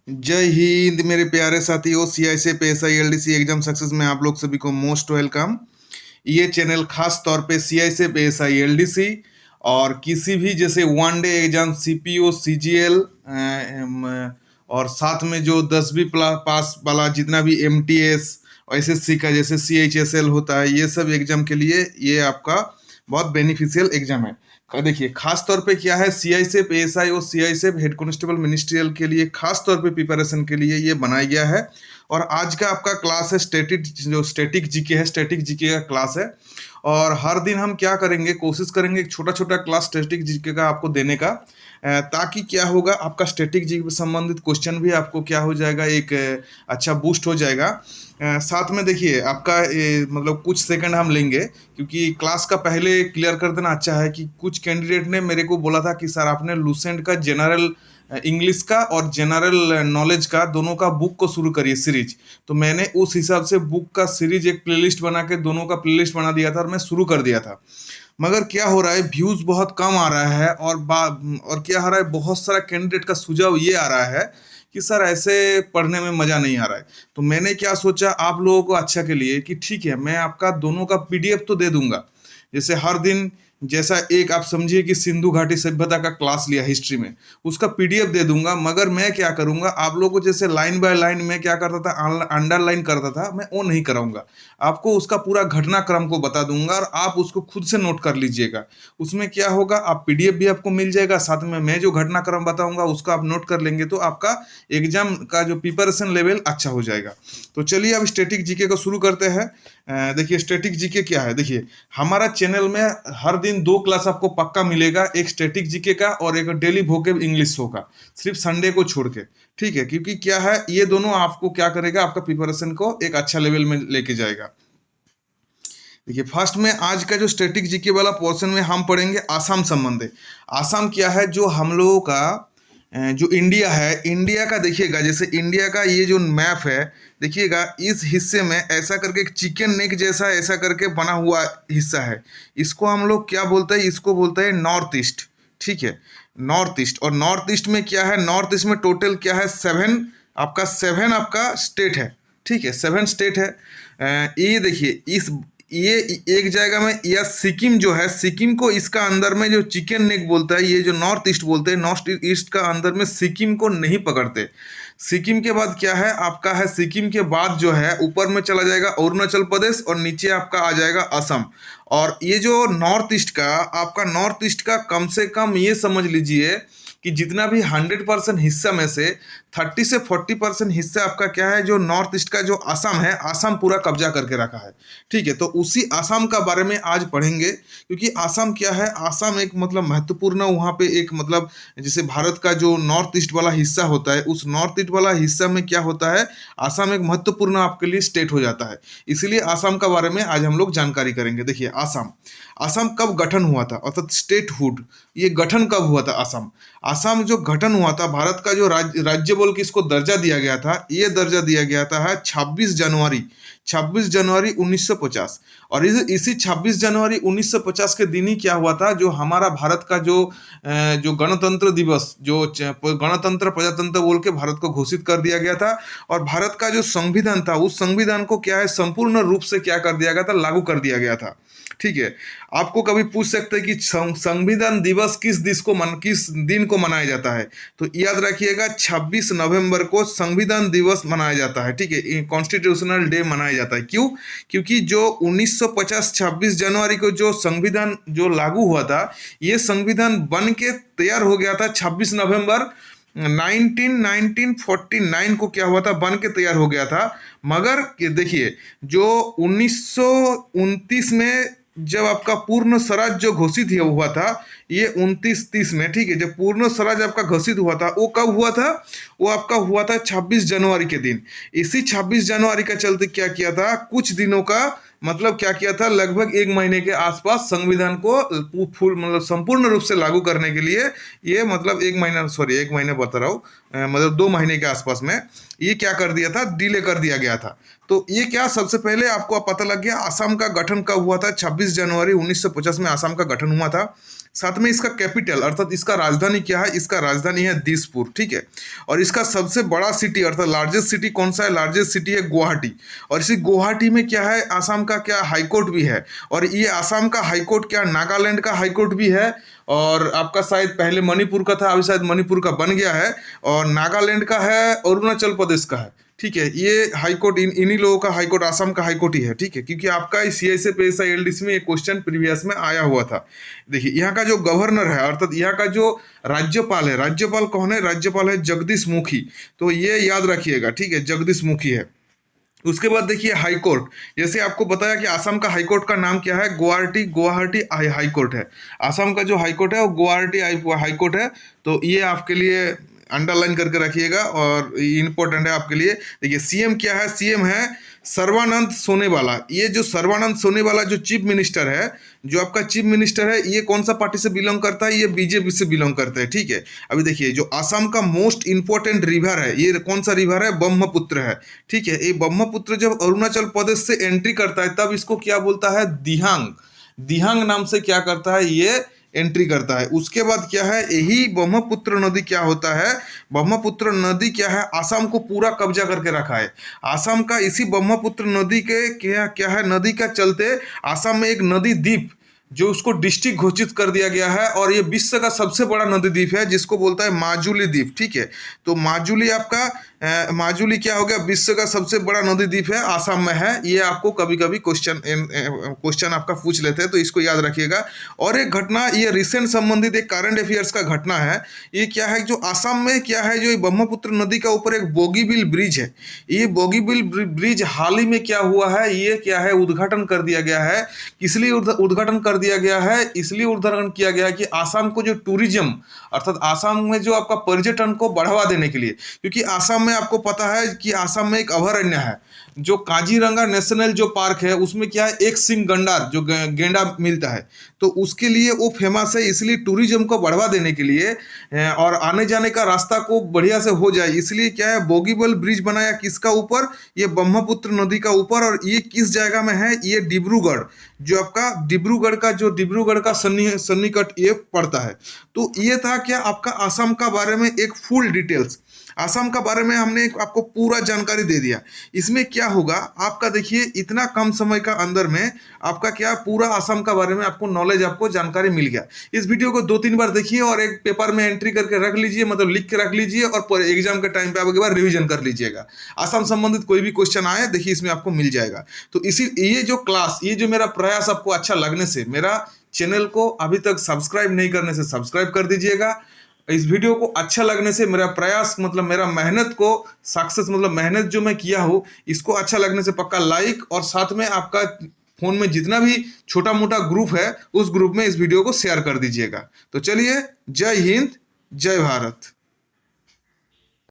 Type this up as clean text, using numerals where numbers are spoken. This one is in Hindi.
जय हिंद मेरे प्यारे साथियों। CISA PSI LDC exam success में आप लोग सभी को मोस्ट वेलकम। ये चैनल खास तौर पे सीआईएसए पीएसआई एलडीसी और किसी भी जैसे one day exam CPO CGL और साथ में जो 10वीं पास वाला जितना भी एमटीएस और एसएससी का जैसे सीएचएसएल होता है, ये सब एग्जाम के लिए ये आपका बहुत बेनिफिशियल एग्जाम है। देखिए खास तौर पे क्या है, सीआईएसएफ एएसआई और सीआईएसएफ हेड कांस्टेबल मिनिस्ट्रियल के लिए खास तौर पे प्रिपरेशन के लिए ये बनाया गया है। और आज का आपका क्लास है स्टैटिक जीके है, स्टैटिक जीके का क्लास है। और हर दिन हम क्या करेंगे, कोशिश करेंगे एक छोटा छोटा क्लास स्टैटिक जीके का आपको देने का, ताकि क्या होगा आपका स्टैटिक जीके से संबंधित क्वेश्चन भी आपको क्या हो जाएगा, एक अच्छा बूस्ट हो जाएगा। साथ में देखिए आपका मतलब कुछ सेकंड हम लेंगे, क्योंकि क्लास का पहले क्लियर कर देना अच्छा है कि कुछ कैंडिडेट ने मेरे को बोला था कि सर आपने लूसेंट का जनरल इंग्लिश का और जनरल नॉलेज का दोनों का बुक को शुरू करिए सीरीज। तो मैंने उस हिसाब से बुक का सीरीज एक प्लेलिस्ट बना के दोनों का प्लेलिस्ट बना दिया था और मैं शुरू कर दिया था। मगर क्या हो रहा है, व्यूज बहुत कम आ रहा है और क्या हो रहा है, बहुत सारा कैंडिडेट का सुझाव ये आ रहा है कि सर ऐसे पढ़ने में मजा नहीं आ रहा है। तो मैंने क्या सोचा आप लोगों को अच्छा के लिए कि ठीक है मैं आपका दोनों का पीडीएफ तो दे दूंगा। जैसे हर दिन जैसा एक आप समझिए कि सिंधु घाटी सभ्यता का क्लास लिया हिस्ट्री में, उसका पीडीएफ दे दूंगा। मगर मैं क्या करूंगा, आप लोगों को जैसे लाइन बाय लाइन मैं क्या करता था, अंडरलाइन करता था, मैं वो नहीं कराऊंगा। आपको उसका पूरा घटनाक्रम को बता दूंगा और आप उसको खुद से नोट कर लीजिएगा। उसमें क्या होगा, आप पीडीएफ भी आपको मिल जाएगा, साथ में मैं जो घटनाक्रम बताऊंगा उसका आप नोट कर लेंगे, तो आपका एग्जाम का जो प्रिपरेशन लेवल अच्छा हो जाएगा। तो चलिए अब स्टैटिक जीके को शुरू करते हैं। देखिए स्टैटिक जीके क्या है, देखिए हमारा चैनल में हर दिन 2 क्लास आपको पक्का मिलेगा, एक स्टैटिक जीके का और एक डेली वोकेब इंग्लिश शो का, सिर्फ संडे को छोड़ के। ठीक है, क्योंकि क्या है ये दोनों आपको क्या करेगा, आपका प्रिपरेशन को एक अच्छा लेवल में लेके जाएगा। देखिए फर्स्ट में आज का जो स्टैटिक जीके वाला पोर्शन में हम पढ़ेंगे आसाम संबंधी। आसाम क्या है, जो हम लोगों का जो इंडिया है, इंडिया का देखिएगा, जैसे इंडिया का ये जो मैप है देखिएगा, इस हिस्से में ऐसा करके एक चिकन नेक जैसा ऐसा करके बना हुआ हिस्सा है। इसको हम लोग क्या बोलते हैं, इसको बोलते हैं नॉर्थ ईस्ट। ठीक है, नॉर्थ ईस्ट। और नॉर्थ ईस्ट में क्या है, नॉर्थ ईस्ट में टोटल क्या है, 7 आपका स्टेट है। ठीक है, 7 स्टेट है। ये देखिए ये एक जगह में, या सिक्किम जो है, सिक्किम को इसका अंदर में जो चिकन नेक बोलता है, ये जो नॉर्थ ईस्ट बोलते हैं, नॉर्थ ईस्ट का अंदर में सिक्किम को नहीं पकड़ते। सिक्किम के बाद क्या है आपका है, सिक्किम के बाद जो है ऊपर में चला जाएगा अरुणाचल प्रदेश और नीचे आपका आ जाएगा असम। और ये जो नॉर्थ ईस्ट का आपका, नॉर्थ ईस्ट का कम से कम ये समझ लीजिए कि जितना भी 100% हिस्सा में से 30 से 40% हिस्सा आपका क्या है, जो नॉर्थ ईस्ट का जो असम है, असम पूरा कब्जा करके रखा है। ठीक है, तो उसी असम का बारे में आज पढ़ेंगे, क्योंकि असम क्या है, असम एक मतलब महत्वपूर्ण, वहाँ पे एक मतलब जैसे भारत का जो नॉर्थ ईस्ट वाला हिस्सा होता है, उस नॉर्थ ईस्ट वाला हिस्सा में क्या होता है, असम एक महत्वपूर्ण आपके लिए स्टेट हो जाता है। इसीलिए असम का बारे में आज हम लोग जानकारी करेंगे। देखिए असम, असम कब गठन हुआ था, अर्थात स्टेटहुड, ये गठन कब हुआ था असम। असम जो गठन हुआ था, भारत का जो राज्य बोल के इसको दर्जा दिया गया था, ये दर्जा दिया गया था है 26 जनवरी 1950। और इसी 26 जनवरी 1950 के दिन ही क्या हुआ था, जो हमारा भारत का जो गणतंत्र दिवस, जो गणतंत्र प्रजातंत्र बोल के भारत को घोषित कर दिया गया था। और भारत का जो संविधान था, उस संविधान को क्या है, संपूर्ण रूप से क्या कर दिया गया था, लागू कर दिया गया था। ठीक है, आपको कभी पूछ सकते हैं कि संविधान दिवस किस दिन को मनाया जाता है, तो याद रखिएगा 26 नवंबर को संविधान दिवस मनाया जाता है। ठीक है, कॉन्स्टिट्यूशनल डे मनाया जाता है। क्यों? क्योंकि जो 1950 26 जनवरी को जो संविधान जो लागू हुआ था, ये संविधान बन के तैयार हो गया था 26 नवंबर 1949 को क्या हुआ था, बन के तैयार हो गया था। मगर देखिए जो 1929 में जब आपका पूर्ण स्वराज जो घोषित हुआ था, ये 29-30 में, ठीक है, जब पूर्ण स्वराज आपका घोषित हुआ था, वो कब हुआ था, वो आपका हुआ था 26 जनवरी के दिन। इसी 26 जनवरी का चलते क्या किया था, कुछ दिनों का मतलब क्या किया था, लगभग 1 महीने के आसपास संविधान को फुल मतलब संपूर्ण रूप से लागू करने के लिए, ये मतलब 1 महीना बता रहा हूँ, मतलब 2 महीने के आसपास में ये क्या कर दिया था, डिले कर दिया गया था। तो ये क्या, सबसे पहले आपको पता लग गया असम का गठन कब हुआ था, 26 जनवरी 1950 में असम का गठन हुआ था। साथ में इसका कैपिटल अर्थात इसका राजधानी क्या है, इसका राजधानी है दिसपुर, ठीक है। और इसका सबसे बड़ा सिटी अर्थात लार्जेस्ट सिटी कौन सा है, लार्जेस्ट सिटी है गुवाहाटी। और इसी गुवाहाटी में क्या है, आसाम का क्या हाईकोर्ट भी है। और ये आसाम का हाईकोर्ट क्या नागालैंड का हाईकोर्ट भी है, और आपका शायद पहले मणिपुर का था, अभी शायद मणिपुर का बन गया है, और नागालैंड का है, अरुणाचल प्रदेश का है, ठीक है। ये हाईकोर्ट इन्हीं लोगों का हाईकोर्ट आसाम का हाईकोर्ट ही है, ठीक है, क्योंकि आपका CISA PSI LDC में एक क्वेश्चन प्रीवियस में आया हुआ था। देखिए यहाँ का जो गवर्नर है अर्थात यहाँ का जो राज्यपाल है, राज्यपाल कौन है, राज्यपाल है जगदीश मुखी, तो ये याद रखिएगा, ठीक है, जगदीश मुखी है। उसके बाद देखिए हाईकोर्ट, जैसे आपको बताया कि आसाम का हाईकोर्ट का नाम क्या है, गुवाहाटी हाईकोर्ट है। आसाम का जो हाईकोर्ट है वो गुवाहाटी हाईकोर्ट है, तो ये आपके लिए अंडरलाइन करके रखिएगा और इम्पोर्टेंट है आपके लिए। देखिए CM क्या है, CM है सर्बानंद सोनोवाला। ये जो सर्बानंद सोनोवाला जो चीफ मिनिस्टर है, जो आपका चीफ मिनिस्टर है, ये कौन सा पार्टी से बिलोंग करता है, ये BJP से बिलोंग करता है, ठीक है। अभी देखिए जो आसाम का मोस्ट इंपॉर्टेंट रिवर है, ये कौन सा रिवर है, ब्रह्मपुत्र है, ठीक है। ये ब्रह्मपुत्र जब अरुणाचल प्रदेश से एंट्री करता है तब इसको क्या बोलता है, दिहांग नाम से क्या करता है, ये एंट्री करता है। उसके बाद क्या है, यही ब्रह्मपुत्र नदी क्या होता है, ब्रह्मपुत्र नदी क्या है, आसाम को पूरा कब्जा करके रखा है। आसाम का इसी ब्रह्मपुत्र नदी के क्या है, नदी का चलते आसाम में एक नदी द्वीप जो उसको डिस्ट्रिक्ट घोषित कर दिया गया है, और ये विश्व का सबसे बड़ा नदी द्वीप है जिसको बोलता है माजुली द्वीप, ठीक है। तो माजुली आपका माजुली क्या हो गया, विश्व का सबसे बड़ा नदी द्वीप है, आसाम में है। ये आपको कभी कभी क्वेश्चन आपका पूछ लेते हैं, तो इसको याद रखिएगा। और एक घटना, ये रिसेंट संबंधित एक करंट अफेयर्स का घटना है। ये क्या है, जो आसाम में क्या है, जो ब्रह्मपुत्र नदी का ऊपर एक बोगीबिल ब्रिज है, ये बोगीबिल ब्रिज हाल ही में क्या हुआ है, ये क्या है, उद्घाटन कर दिया गया है। किस लिए उद्घाटन कर दिया गया है, इसलिए उद्घाटन किया गया है कि आसाम को जो टूरिज्म अर्थात आसाम में जो आपका पर्यटन को बढ़ावा देने के लिए, क्योंकि आसाम में आपको पता है कि आसाम में एक अभयारण्य है, जो काजीरंगा नेशनल जो पार्क है, उसमें क्या है, एक सिंह गंडार जो गेंडा मिलता है, तो उसके लिए वो फेमस है। इसलिए टूरिज्म को बढ़ावा देने के लिए और आने जाने का रास्ता को बढ़िया से हो जाए, इसलिए क्या है, बोगीबिल ब्रिज बनाया, किसका ऊपर, ये ब्रह्मपुत्र नदी का ऊपर। और ये किस जगह में है, ये डिब्रूगढ़, जो आपका डिब्रूगढ़ का सन्निकट ये पड़ता है। तो ये था क्या आपका आसाम का बारे में एक फुल डिटेल्स, आसाम का बारे में हमने आपको पूरा जानकारी दे दिया। इसमें क्या होगा आपका, देखिए इतना कम समय का अंदर में आपका क्या पूरा आसाम का बारे में आपको नॉलेज, आपको जानकारी मिल गया। इस वीडियो को 2-3 बार देखिए और एक पेपर में एंट्री करके रख लीजिए, मतलब लिख के रख लीजिए, और एग्जाम के टाइम पे आप एक बार रिवीजन कर लीजिएगा। आसाम संबंधित कोई भी क्वेश्चन आए, देखिए इसमें आपको मिल जाएगा। तो ये जो क्लास, ये जो मेरा प्रयास आपको अच्छा लगने से, मेरा चैनल को अभी तक सब्सक्राइब नहीं करने से सब्सक्राइब कर दीजिएगा। इस वीडियो को अच्छा लगने से मेरा प्रयास, मतलब मेरा मेहनत को सक्सेस, मतलब मेहनत जो मैं किया हूँ, इसको अच्छा लगने से पक्का लाइक, और साथ में आपका फोन में जितना भी छोटा मोटा ग्रुप है, उस ग्रुप में इस वीडियो को शेयर कर दीजिएगा। तो चलिए, जय हिंद, जय भारत।